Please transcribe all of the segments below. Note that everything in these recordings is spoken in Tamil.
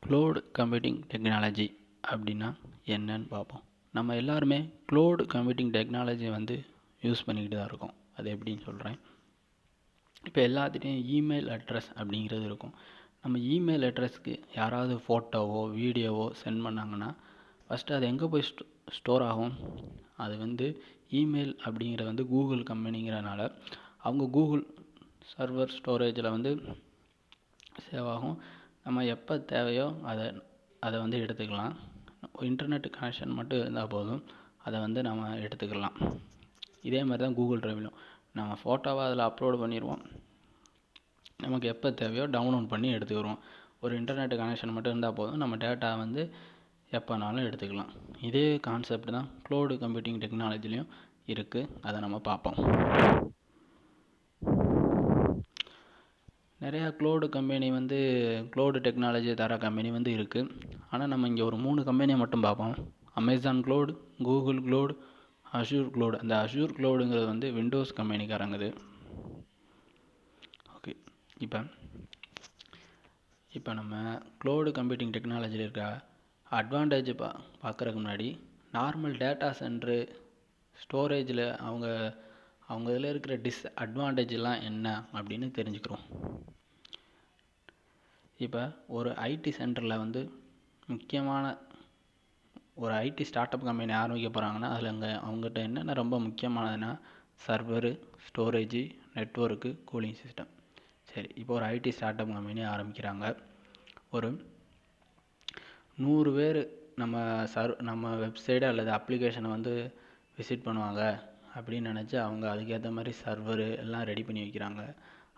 க்ளவுட் கம்ப்யூட்டிங் டெக்னாலஜி அப்படின்னா என்னன்னு பார்ப்போம். நம்ம எல்லாருமே க்ளவுட் கம்ப்யூட்டிங் டெக்னாலஜியை யூஸ் பண்ணிக்கிட்டு தான் இருக்கோம். அது எப்படின்னு சொல்கிறேன். இப்போ எல்லாத்துலேயும் இமெயில் அட்ரஸ் அப்படிங்கிறது இருக்கும். நம்ம இமெயில் அட்ரஸ்க்கு யாராவது ஃபோட்டோவோ வீடியோவோ சென்ட் பண்ணாங்கன்னா ஃபஸ்ட்டு அது எங்கே போய் ஸ்டோர் ஆகும்? அது இமெயில் அப்படிங்கிறது கூகுள் கம்பெனிங்கிறனால அவங்க கூகுள் சர்வர் ஸ்டோரேஜில் சேவ் ஆகும். நம்ம எப்போ தேவையோ அதை எடுத்துக்கலாம். இன்டர்நெட் கனெக்ஷன் மட்டும் இருந்தால் போதும், அதை நம்ம எடுத்துக்கலாம். இதே மாதிரி தான் கூகுள் ட்ரைவ்லையும் நம்ம ஃபோட்டோவை அதில் அப்லோடு பண்ணிடுவோம். நமக்கு எப்போ தேவையோ டவுன்லோட் பண்ணி எடுத்துக்கிடுவோம். ஒரு இன்டர்நெட் கனெக்ஷன் மட்டும் இருந்தால் போதும், நம்ம டேட்டா எப்போனாலும் எடுத்துக்கலாம். இதே கான்செப்ட் தான் க்ளவுட் கம்ப்யூட்டிங் டெக்னாலஜிலையும் இருக்குது. அதை நம்ம பார்ப்போம். நிறையா க்ளவுடு கம்பெனி க்ளவுடு டெக்னாலஜி தர கம்பெனி இருக்குது. ஆனால் நம்ம இங்கே ஒரு 3 கம்பெனியை மட்டும் பார்ப்போம். Amazon cloud, Google cloud, Azure cloud. அந்த அஷூர் க்ளவுடுங்கிறது விண்டோஸ் கம்பெனிக்காரங்குது. ஓகே, இப்போ நம்ம க்ளவுடு கம்ப்யூட்டிங் டெக்னாலஜியில் இருக்க அட்வான்டேஜ் பார்க்குறதுக்கு முன்னாடி நார்மல் டேட்டா சென்ட்ரு ஸ்டோரேஜில் அவங்க இதில் இருக்கிற டிஸ்அட்வான்டேஜெலாம் என்ன அப்படின்னு தெரிஞ்சுக்கிறோம். இப்போ ஒரு ஐடி சென்டரில் முக்கியமான ஒரு ஐடி ஸ்டார்ட் அப் கம்பெனி ஆரம்பிக்க போகிறாங்கன்னா அதில் அவங்ககிட்ட என்னென்ன ரொம்ப முக்கியமானதுன்னா server, storage, network, cooling system. சரி, இப்போ ஒரு ஐடி ஸ்டார்ட் அப் கம்பெனி ஆரம்பிக்கிறாங்க. ஒரு 100 பேர் நம்ம வெப்சைட்டு அல்லது அப்ளிகேஷனை விசிட் பண்ணுவாங்க அப்படின்னு நினச்சி அவங்க அதுக்கேற்ற மாதிரி சர்வரு எல்லாம் ரெடி பண்ணி வைக்கிறாங்க.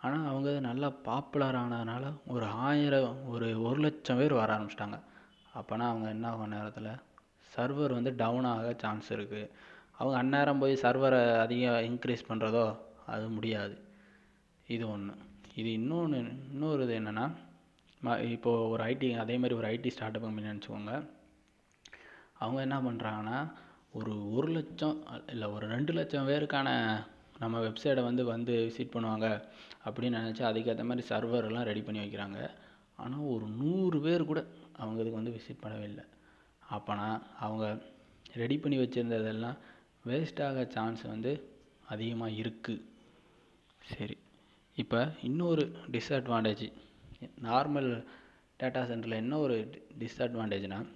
ஆனால் அவங்க நல்லா பாப்புலர் ஆனதுனால ஒரு 1,00,000 பேர் வர ஆரம்பிச்சிட்டாங்க. அப்போனா அவங்க என்ன ஆகும், நேரத்தில் சர்வர் டவுன் ஆக சான்ஸ் இருக்குது. அவங்க அந்நேரம் போய் சர்வரை அதிகம் இன்க்ரீஸ் பண்ணுறதோ அது முடியாது. இது ஒன்று. இது இன்னொரு இது என்னென்னா, இப்போது ஒரு அதே மாதிரி ஒரு ஐடி ஸ்டார்ட் அப் கம்பெனி நினச்சிக்கோங்க. அவங்க என்ன பண்ணுறாங்கன்னா ஒரு 1,00,000 இல்லை ஒரு 2,00,000 பேருக்கான நம்ம வெப்சைட்டை விசிட் பண்ணுவாங்க அப்படின்னு நினச்சி அதுக்கேற்ற மாதிரி சர்வரெல்லாம் ரெடி பண்ணி வைக்கிறாங்க. ஆனால் ஒரு 100 பேர் கூட அவங்க இதுக்கு விசிட் பண்ணவே இல்லை. அப்போனா அவங்க ரெடி பண்ணி வச்சுருந்ததெல்லாம் வேஸ்ட் ஆக சான்ஸ் அதிகமாக இருக்குது. சரி, இப்போ இன்னொரு டிஸ்அட்வான்டேஜ் நார்மல் டேட்டா சென்டரில் என்ன ஒரு டிஸ்அட்வான்டேஜ்னால்,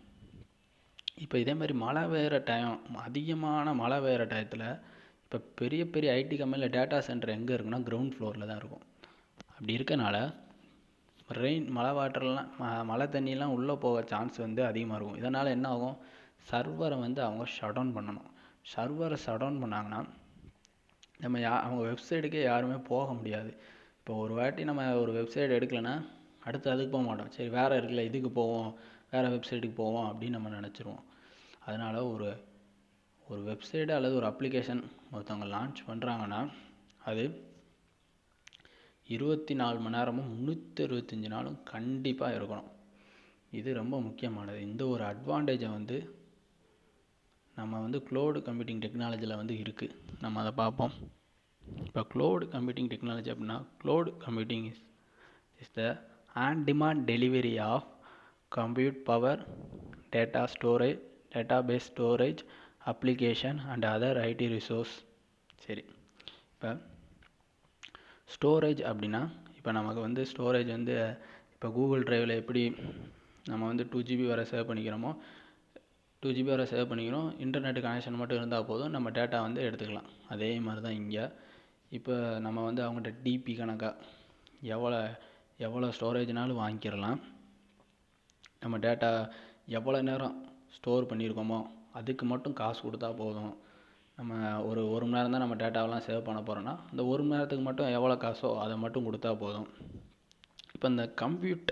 இப்போ இதே மாதிரி மழை பெய்கிற டைம், அதிகமான மழை பெய்கிற டயத்தில் இப்போ பெரிய பெரிய ஐடி கம்பெனியில் டேட்டா சென்டர் எங்கே இருக்குன்னா கிரவுண்ட் ஃப்ளோரில் தான் இருக்கும். அப்படி இருக்கனால மழை தண்ணியெலாம் உள்ளே போக சான்ஸ் அதிகமாக இருக்கும். இதனால் என்ன ஆகும், சர்வரை அவங்க ஷட் டவுன் பண்ணணும். சர்வரை ஷட் டவுன் பண்ணாங்கன்னா அவங்க வெப்சைட்டுக்கே யாருமே போக முடியாது. இப்போ ஒரு வாட்டி நம்ம ஒரு வெப்சைட் எடுக்கலைன்னா அடுத்து அதுக்கு போக மாட்டோம். சரி, வேறு இருக்குல்ல, இதுக்கு போவோம், வேறு வெப்சைட்டுக்கு போவோம் அப்படின்னு நம்ம நினச்சிருவோம். அதனால் ஒரு வெப்சைட்டு அல்லது ஒரு அப்ளிகேஷன் ஒருத்தவங்க லான்ச் பண்ணுறாங்கன்னா அது 24 மணி நேரமும் 365 நாளும் கண்டிப்பாக இருக்கணும். இது ரொம்ப முக்கியமானது. இந்த ஒரு அட்வான்டேஜை நம்ம க்ளவுட் கம்ப்யூட்டிங் டெக்னாலஜியில் இருக்குது. நம்ம அதை பார்ப்போம். இப்போ க்ளவுட் கம்ப்யூட்டிங் டெக்னாலஜி அப்படின்னா, cloud computing is the on demand delivery of compute power, data storage, database storage, application and other IT resource. சரி, இப்போ ஸ்டோரேஜ் அப்படின்னா, இப்போ நமக்கு ஸ்டோரேஜ் இப்போ கூகுள் ட்ரைவில் எப்படி நம்ம 2GB வரை சேவ் பண்ணிக்கிறோமோ, 2GB வரை சேவ் பண்ணிக்கிறோம். இன்டர்நெட் கனெக்ஷன் மட்டும் இருந்தால் போதும், நம்ம டேட்டா எடுத்துக்கலாம். அதே மாதிரி தான் இங்கே. இப்போ நம்ம அவங்கள்ட்ட டிபி கணக்காக எவ்வளோ ஸ்டோரேஜ்னாலும் வாங்கிக்கிறலாம். நம்ம டேட்டா எவ்வளோ நேரம் ஸ்டோர் பண்ணியிருக்கோமோ அதுக்கு மட்டும் காசு கொடுத்தா போதும். நம்ம ஒரு மணி நேரம் தான் நம்ம டேட்டாவெல்லாம் சேவ் பண்ண போகிறோன்னா அந்த 1 மணி நேரத்துக்கு மட்டும் எவ்வளோ காசோ அதை மட்டும் கொடுத்தா போதும். இப்போ இந்த கம்ப்யூட்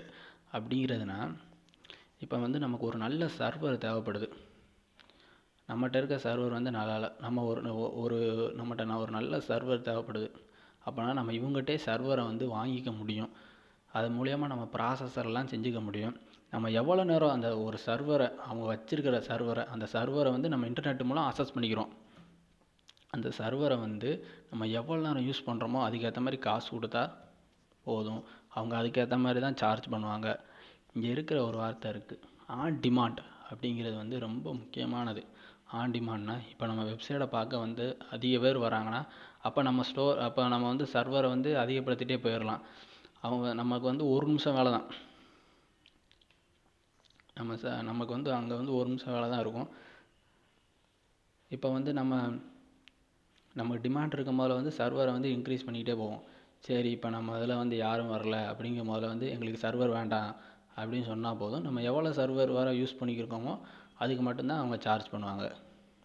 அப்படிங்கிறதுனா, இப்போ நமக்கு ஒரு நல்ல சர்வர் தேவைப்படுது. நம்மகிட்ட இருக்க சர்வர் நம்ம நம்மகிட்ட ஒரு நல்ல சர்வர் தேவைப்படுது. அப்போனா நம்ம இவங்ககிட்டே சர்வரை வாங்கிக்க முடியும். அது மூலயமா நம்ம ப்ராசஸர்லாம் செஞ்சுக்க முடியும். நம்ம எவ்வளோ நேரம் அந்த ஒரு சர்வரை, அவங்க வச்சுருக்கிற அந்த சர்வரை நம்ம இன்டர்நெட் மூலம் அக்சஸ் பண்ணிக்கிறோம். அந்த சர்வரை நம்ம எவ்வளோ நேரம் யூஸ் பண்ணுறோமோ அதுக்கேற்ற மாதிரி காசு கொடுத்தா போதும். அவங்க அதுக்கேற்ற மாதிரி தான் சார்ஜ் பண்ணுவாங்க. இங்கே இருக்கிற ஒரு வார்த்தை இருக்குது, ஆன் டிமாண்ட் அப்படிங்கிறது வந்து ரொம்ப முக்கியமானது. ஆன் டிமாண்ட்னா இப்போ நம்ம வெப்சைட்டை பார்க்க வந்து அதிக பேர் வராங்கன்னா அப்போ நம்ம வந்து சர்வரை வந்து அதிகப்படுத்திகிட்டே போயிடலாம். நமக்கு வந்து ஒரு நிமிஷம் வேலை தான். நமக்கு வந்து அங்கே வந்து ஒரு நிமிஷம் வேலை தான் இருக்கும். இப்போ வந்து நமக்கு டிமாண்ட் இருக்கும் போதில் வந்து சர்வரை வந்து இன்க்ரீஸ் பண்ணிக்கிட்டே போவோம். சரி, இப்போ நம்ம அதில் வந்து யாரும் வரல அப்படிங்கும் போதில் வந்து எங்களுக்கு சர்வர் வேண்டாம் அப்படின்னு சொன்னால் போதும். நம்ம எவ்வளோ சர்வர் வர யூஸ் பண்ணிக்கிருக்கோமோ அதுக்கு மட்டும்தான் அவங்க சார்ஜ் பண்ணுவாங்க.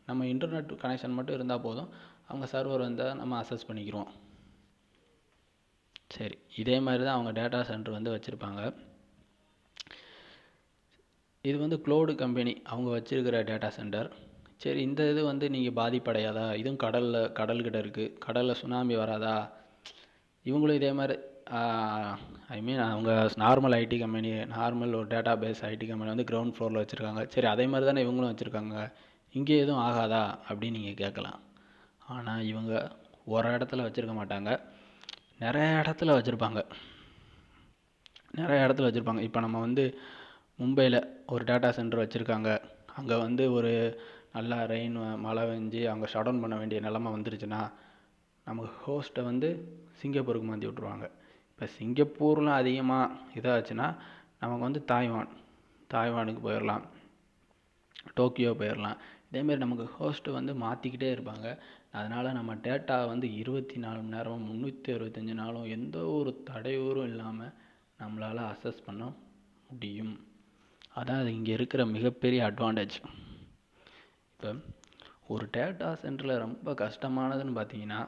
நம்ம இன்டர்நெட் கனெக்ஷன் மட்டும் இருந்தால் போதும், அவங்க சர்வர் வந்தால் நம்ம அக்சஸ் பண்ணிக்கிருவோம். சரி, இதே மாதிரி தான் அவங்க டேட்டா சென்டர் வந்து வச்சுருப்பாங்க. இது வந்து க்ளோடு கம்பெனி அவங்க வச்சுருக்கிற டேட்டா சென்டர். சரி, இந்த இது வந்து நீங்கள் பாதிப்படையாதா? இதுவும் கடல்கிட்ட இருக்குது, கடலில் சுனாமி வராதா? இவங்களும் இதே மாதிரி அவங்க நார்மல் ஐடி கம்பெனி, நார்மல் ஒரு டேட்டா பேஸ் ஐடி கம்பெனி வந்து கிரவுண்ட் ஃப்ளோரில் வச்சுருக்காங்க. சரி, அதே மாதிரி தானே இவங்களும் வச்சுருக்காங்க, இங்கே எதுவும் ஆகாதா அப்படின்னு நீங்கள் கேட்கலாம். ஆனால் இவங்க ஒரு இடத்துல வச்சுருக்க மாட்டாங்க, நிறைய இடத்துல வச்சுருப்பாங்க. இப்போ நம்ம வந்து மும்பையில் ஒரு டேட்டா சென்டர் வச்சுருக்காங்க. அங்கே வந்து ஒரு நல்லா மழை பெஞ்சு அங்கே ஷட் பண்ண வேண்டிய நிலமை வந்துருச்சுன்னா நமக்கு ஹோஸ்ட்டை வந்து சிங்கப்பூருக்கு மாற்றி விட்ருவாங்க. இப்போ சிங்கப்பூரில் அதிகமாக இதாச்சுன்னா நமக்கு வந்து தாய்வானுக்கு போயிடலாம், டோக்கியோ போயிடலாம். இதேமாரி நமக்கு ஹோஸ்ட்டு வந்து மாற்றிக்கிட்டே இருப்பாங்க. அதனால் நம்ம டேட்டா வந்து 24 மணி நேரமும் 365 நாளும் எந்த ஒரு தடையூறும் இல்லாமல் நம்மளால் அக்சஸ் பண்ண முடியும். அதான் அது இங்கே இருக்கிற மிகப்பெரிய அட்வான்டேஜ். இப்போ ஒரு டேட்டா சென்டரில் ரொம்ப கஷ்டமானதுன்னு பார்த்தீங்கன்னா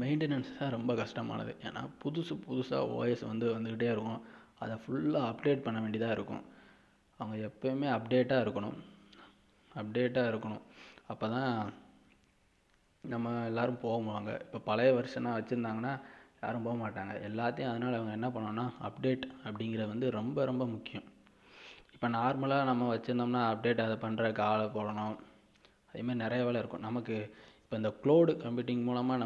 மெயின்டெனன்ஸ் தான் ரொம்ப கஷ்டமானது. ஏன்னா புதுசாக ஓஎஸ் வந்துக்கிட்டே இருக்கும். அதை ஃபுல்லாக அப்டேட் பண்ண வேண்டியதாக இருக்கும். அவங்க எப்போயுமே அப்டேட்டாக இருக்கணும். அப்போ தான் நம்ம எல்லோரும் போவாங்க. இப்போ பழைய வெர்ஷனாக வச்சுருந்தாங்கன்னா யாரும் போக மாட்டாங்க. எல்லாத்தையும் அதனால் அவங்க என்ன பண்ணணும்னா அப்டேட் அப்படிங்கிறது வந்து ரொம்ப ரொம்ப முக்கியம். இப்போ நார்மலாக நம்ம வச்சுருந்தோம்னா அப்டேட் அதை பண்ணுறதுக்கு ஆளை போடணும். அதேமாதிரி நிறைய வேலை இருக்கும் நமக்கு. இப்போ இந்த க்ளோடு கம்ப்யூட்டிங் மூலமாக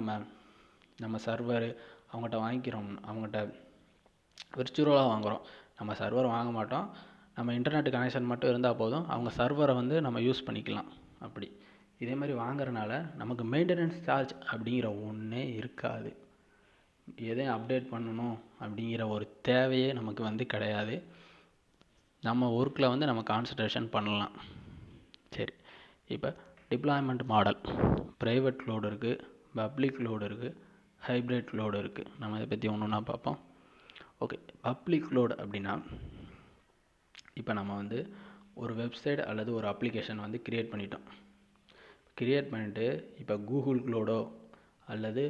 நம்ம சர்வர் அவங்ககிட்ட வாங்கிக்கிறோம். அவங்ககிட்ட விர்ச்சுவலாக வாங்குகிறோம். நம்ம சர்வர் வாங்க மாட்டோம், நம்ம இன்டர்நெட் கனெக்ஷன் மட்டும் இருந்தால் போதும், அவங்க சர்வரை வந்து நம்ம யூஸ் பண்ணிக்கலாம். அப்படி இதே மாதிரி வாங்குறதுனால நமக்கு மெயின்டெனன்ஸ் சார்ஜ் அப்படிங்கிற ஒன்றே இருக்காது. எதையும் அப்டேட் பண்ணணும் அப்படிங்கிற ஒரு தேவையே நமக்கு வந்து கிடையாது. நம்ம ஒர்க்கில் வந்து நம்ம கான்சன்ட்ரேஷன் பண்ணலாம். சரி, இப்போ டிப்ளாய்மெண்ட் மாடல் ப்ரைவேட் க்ளவுட் இருக்குது, பப்ளிக் க்ளவுட் இருக்குது, ஹைப்ரிட் க்ளவுட் இருக்குது. நம்ம இதை பற்றி ஒன்று ஒன்றா பார்ப்போம். ஓகே, பப்ளிக் க்ளவுட் அப்படின்னா இப்போ நம்ம வந்து ஒரு வெப்சைட் அல்லது ஒரு அப்ளிகேஷன் வந்து கிரியேட் பண்ணிவிட்டு இப்போ கூகுள் க்ளவுடோ அல்லது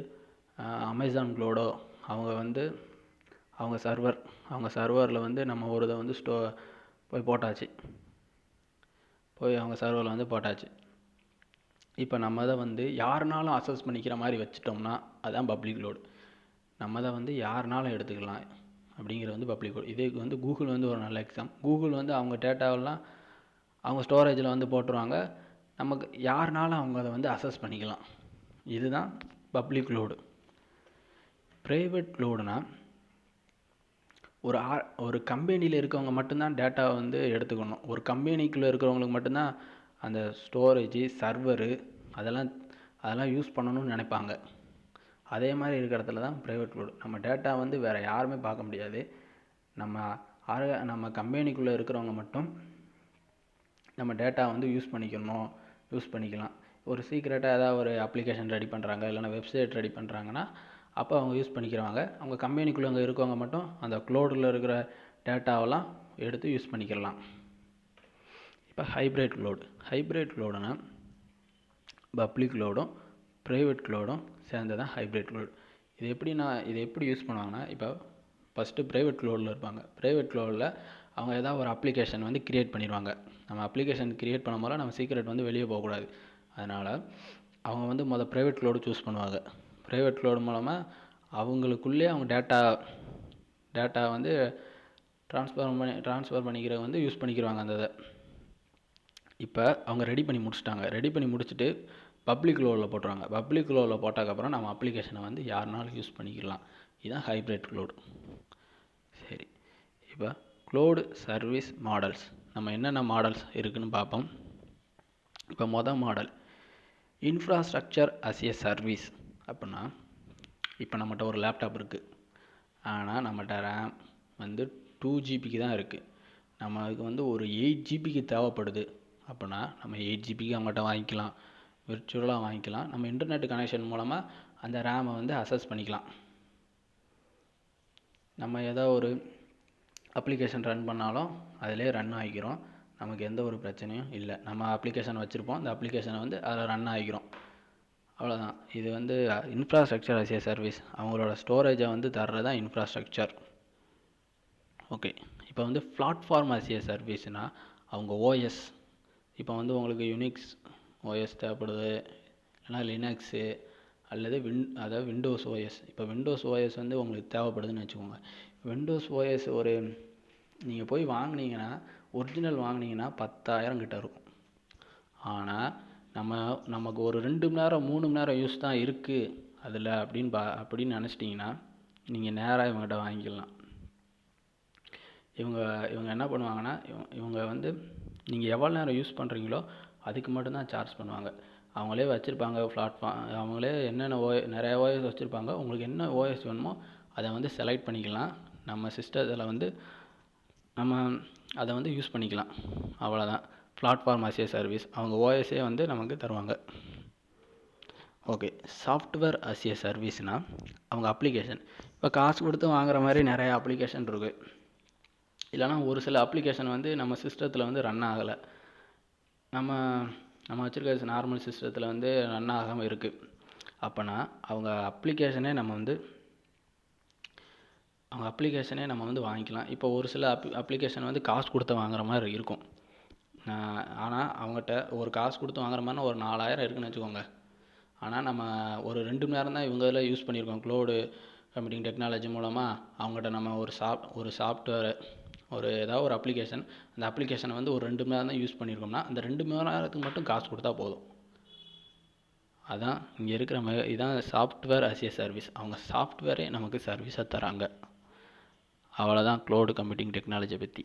அமேசான் க்ளவுடோ அவங்க சர்வரில் வந்து நம்ம ஒரு இதை வந்து அவங்க சர்வரில் வந்து போட்டாச்சு. இப்போ நம்ம அதை வந்து யாருனாலும் அக்சஸ் பண்ணிக்கிற மாதிரி வச்சுட்டோம்னா அதுதான் பப்ளிக் க்ளவுட். நம்ம அதை வந்து யாருனாலும் எடுத்துக்கலாம் அப்படிங்கிறது வந்து பப்ளிக் க்ளவுட். இதுக்கு வந்து கூகுள் வந்து ஒரு நல்ல கூகுள் வந்து அவங்க டேட்டாவெல்லாம் அவங்க ஸ்டோரேஜில் வந்து போட்டுருவாங்க. நமக்கு யாருனாலும் அவங்க அதை வந்து அக்சஸ் பண்ணிக்கலாம். இதுதான் பப்ளிக் க்ளவுடு. ப்ரைவேட் க்ளவுடுனா ஒரு கம்பெனியில் இருக்கவங்க மட்டும்தான் டேட்டாவை வந்து எடுத்துக்கணும். ஒரு கம்பெனிக்குள்ளே இருக்கிறவங்களுக்கு மட்டும்தான் அந்த ஸ்டோரேஜ் சர்வரு அதெல்லாம் யூஸ் பண்ணணும்னு நினைப்பாங்க. அதே மாதிரி இருக்கிற இடத்துல தான் ப்ரைவேட் க்ளவுட். நம்ம டேட்டா வந்து வேறு யாருமே பார்க்க முடியாது. நம்ம கம்பெனிக்குள்ளே இருக்கிறவங்க மட்டும் நம்ம டேட்டா வந்து யூஸ் பண்ணிக்கலாம். ஒரு சீக்ரெட்டாக ஏதாவது ஒரு அப்ளிகேஷன் ரெடி பண்ணுறாங்க, இல்லைனா வெப்சைட் ரெடி பண்ணுறாங்கன்னா அப்போ அவங்க யூஸ் பண்ணிக்கிறவாங்க. அவங்க கம்பெனிக்குள்ளே அங்கே இருக்கவங்க மட்டும் அந்த க்ளவுடில் இருக்கிற டேட்டாவெல்லாம் எடுத்து யூஸ் பண்ணிக்கலாம். இப்போ ஹைப்ரிட் க்ளவுடுனா பப்ளிக் க்ளவுடும் ப்ரைவேட் க்ளவுடும் சேர்ந்து தான் ஹைப்ரிட் க்ளவுட். இது எப்படி யூஸ் பண்ணுவாங்கன்னா, இப்போ ஃபஸ்ட்டு ப்ரைவேட் க்ளவுடில் இருப்பாங்க. ப்ரைவேட் க்ளவுடில் அவங்க ஏதாவது ஒரு அப்ளிகேஷன் வந்து க்ரியேட் பண்ணிடுவாங்க. நம்ம அப்ளிகேஷன் க்ரியேட் பண்ணும் போது நம்ம சீக்ரெட் வந்து வெளியே போகக்கூடாது. அதனால் அவங்க வந்து ப்ரைவேட் க்ளவுடு சூஸ் பண்ணுவாங்க. ப்ரைவேட் க்ளவுடு மூலமாக அவங்களுக்குள்ளே அவங்க டேட்டா வந்து ட்ரான்ஸ்ஃபர் பண்ணிக்கிற வந்து யூஸ் பண்ணிக்கிறாங்க அந்த இதை. இப்போ அவங்க ரெடி பண்ணி முடிச்சுட்டு பப்ளிக் க்ளவுடில் போட்டுருவாங்க. பப்ளிக் க்ளவுடில் போட்டதுக்கப்புறம் நம்ம அப்ளிகேஷனை வந்து யாருனாலும் யூஸ் பண்ணிக்கலாம். இதுதான் ஹைப்ரிட் க்ளவுட். இப்போ க்ளவுட் சர்வீஸ் மாடல்ஸ் நம்ம என்னென்ன மாடல்ஸ் இருக்குதுன்னு பார்ப்போம். இப்போ model infrastructure as a service. அப்படின்னா இப்போ நம்மகிட்ட ஒரு லேப்டாப் இருக்குது, ஆனால் நம்மகிட்ட ரேம் வந்து 2 ஜிபிக்கு தான் இருக்குது. நம்ம அதுக்கு வந்து ஒரு 8 ஜிபிக்கு தேவைப்படுது அப்படின்னா நம்ம 8 ஜிபிக்கு அவங்ககிட்ட வாங்கிக்கலாம், விர்ச்சுவலாக வாங்கிக்கலாம். நம்ம இன்டர்நெட் கனெக்ஷன் மூலமாக அந்த ரேமை வந்து அசஸ் பண்ணிக்கலாம். நம்ம ஏதோ ஒரு அப்ளிகேஷன் ரன் பண்ணாலும் அதிலே ரன் ஆகிக்கிறோம். நமக்கு எந்த ஒரு பிரச்சனையும் இல்லை. நம்ம அப்ளிகேஷன் வச்சுருப்போம், அந்த அப்ளிகேஷனை வந்து அதில் ரன் ஆகிக்கிறோம். அவ்வளோதான். இது வந்து இன்ஃப்ராஸ்ட்ரக்சர் அஸ் ஏ சர்வீஸ். அவங்களோட ஸ்டோரேஜை வந்து தர்றது தான் இன்ஃப்ராஸ்ட்ரக்சர். ஓகே, இப்போ வந்து பிளாட்ஃபார்ம் அஸ் ஏ சர்வீஸ்னால் அவங்க ஓஎஸ். இப்போ வந்து உங்களுக்கு யுனிக்ஸ் ஓஎஸ் தேவைப்படுது, இல்லைனா லினக்ஸு அல்லது அதாவது விண்டோஸ் ஓஎஸ். இப்போ விண்டோஸ் ஓஎஸ் வந்து உங்களுக்கு தேவைப்படுதுன்னு வச்சுக்கோங்க. விண்டோஸ் ஓஎஸ் ஒரு நீங்கள் போய் வாங்கினீங்கன்னா, ஒரிஜினல் வாங்கினீங்கன்னா 10,000 கிட்ட இருக்கும். ஆனால் நமக்கு ஒரு 2 மணி நேரம் 3 மணி நேரம் யூஸ் தான் இருக்குது அதில் அப்படின்னு நினச்சிட்டிங்கன்னா நீங்கள் நேராக இவங்ககிட்ட வாங்கிக்கலாம். இவங்க என்ன பண்ணுவாங்கன்னா, இவங்க வந்து நீங்கள் எவ்வளோ நேரம் யூஸ் பண்ணுறீங்களோ அதுக்கு மட்டும்தான் சார்ஜ் பண்ணுவாங்க. அவங்களே வச்சுருப்பாங்க பிளாட்ஃபார்ம், அவங்களே என்னென்ன நிறைய ஓஎஸ் வச்சுருப்பாங்க. உங்களுக்கு என்ன ஓஎஸ் வேணுமோ அதை வந்து செலக்ட் பண்ணிக்கலாம். நம்ம சிஸ்டத்தில் வந்து நம்ம அதை வந்து யூஸ் பண்ணிக்கலாம். அவ்வளோதான். Platform as a service. அவங்க ஓஎஸ்ஸே வந்து நமக்கு தருவாங்க. ஓகே, சாஃப்ட்வேர் அஸ் ஏ சர்வீஸ்னால் அவங்க அப்ளிகேஷன். இப்போ காசு கொடுத்து வாங்குற மாதிரி நிறைய அப்ளிகேஷன் இருக்குது. இல்லைனா ஒரு சில அப்ளிகேஷன் வந்து நம்ம சிஸ்டத்தில் வந்து ரன் ஆகலை, நம்ம வச்சுருக்க நார்மல் சிஸ்டத்தில் வந்து ரன் ஆகாமல் இருக்குது. அப்போனா அவங்க அப்ளிகேஷனே நம்ம வந்து வாங்கிக்கலாம். இப்போ ஒரு சில அப்ளிகேஷன் வந்து காசு கொடுத்து வாங்குற மாதிரி இருக்கும். ஆனால் அவங்ககிட்ட ஒரு காசு கொடுத்து வாங்குற மாதிரினா ஒரு 4,000 இருக்குதுன்னு வச்சுக்கோங்க. ஆனால் நம்ம ஒரு 2 மணி நேரம் தான் இவங்க இதில் யூஸ் பண்ணியிருக்கோம். க்ளவுடு கம்ப்யூட்டிங் டெக்னாலஜி மூலமாக அவங்ககிட்ட நம்ம ஒரு சாஃப்ட்வேர் ஏதாவது ஒரு அப்ளிகேஷன், அந்த அப்ளிகேஷனை வந்து ஒரு 2 மணி நேரம் தான் யூஸ் பண்ணியிருக்கோம்னா அந்த 2 மணி நேரத்துக்கு மட்டும் காசு கொடுத்தா போதும். அதான் இங்கே இருக்கிற இதான் சாஃப்ட்வேர் அஸ் ஏ சர்வீஸ். அவங்க சாஃப்ட்வேரே நமக்கு சர்வீஸாக தராங்க. அவ்வளோதான் க்ளவுடு கம்ப்யூட்டிங் டெக்னாலஜியை பற்றி.